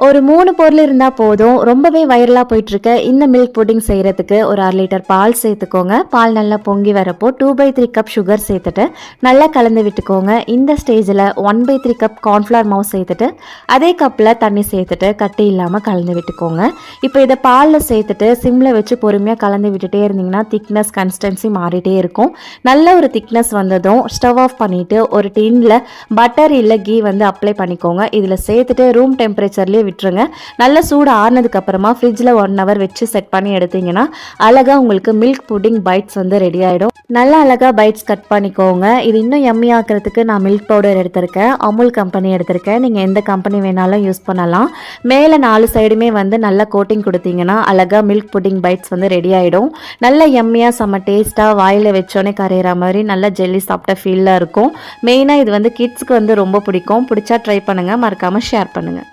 ஒரு 3 பொருள் இருந்தால் போதும். ரொம்பவே வைரலாக போயிட்டுருக்க இந்த மில்க் புட்டிங் செய்கிறதுக்கு ஒரு 1/2 லிட்டர் பால் சேர்த்துக்கோங்க. பால் நல்லா பொங்கி வரப்போ 2/3 கப் சுகர் சேர்த்துட்டு நல்லா கலந்து விட்டுக்கோங்க. இந்த ஸ்டேஜில் 1/3 கப் கார்ன்ஃப்ளவர் மாவு சேர்த்துட்டு அதே கப்பில் தண்ணி சேர்த்துட்டு கட்டி இல்லாமல் கலந்து விட்டுக்கோங்க. இப்போ இதை பாலில் சேர்த்துட்டு சிம்மில் வச்சு பொறுமையாக கலந்து விட்டுட்டே இருந்தீங்கன்னா திக்னஸ் கன்சிஸ்டன்சி மாறிட்டே இருக்கும். நல்ல ஒரு திக்னஸ் வந்ததும் ஸ்டவ் ஆஃப் பண்ணிவிட்டு ஒரு டின்னில் பட்டர் இல்லை கீ வந்து அப்ளை பண்ணிக்கோங்க. இதில் சேர்த்துட்டு ரூம் டெம்பரேச்சர்லேயே விட்டுருங்க. நல்ல சூடு ஆறுனதுக்கு அப்புறமா ஃப்ரிட்ஜில் 1 ஹவர் வச்சு செட் பண்ணி எடுத்தீங்கன்னா அழகாக உங்களுக்கு மில்க் புட்டிங் பைட்ஸ் வந்து ரெடி ஆகிடும். நல்லா அழகாக பைட்ஸ் கட் பண்ணிக்கோங்க. இது இன்னும் எம்மி ஆக்கிறதுக்கு நான் மில்க் பவுடர் எடுத்திருக்கேன். அமுல் கம்பெனி எடுத்திருக்கேன். நீங்கள் எந்த கம்பெனி வேணாலும் யூஸ் பண்ணலாம். மேலே 4 சைடுமே வந்து நல்லா கோட்டிங் கொடுத்தீங்கன்னா அழகாக மில்க் புட்டிங் பைட்ஸ் வந்து ரெடி ஆகிடும். நல்ல எம்மியாக செம்ம டேஸ்ட்டாக வாயில் வச்சோன்னே கரையிற மாதிரி நல்ல ஜெல்லி சாப்பிட்ட ஃபீலாக இருக்கும். மெயினாக இது வந்து கிட்ஸுக்கு வந்து ரொம்ப பிடிக்கும். பிடிச்சா ட்ரை பண்ணுங்கள். மறக்காமல் ஷேர் பண்ணுங்கள்.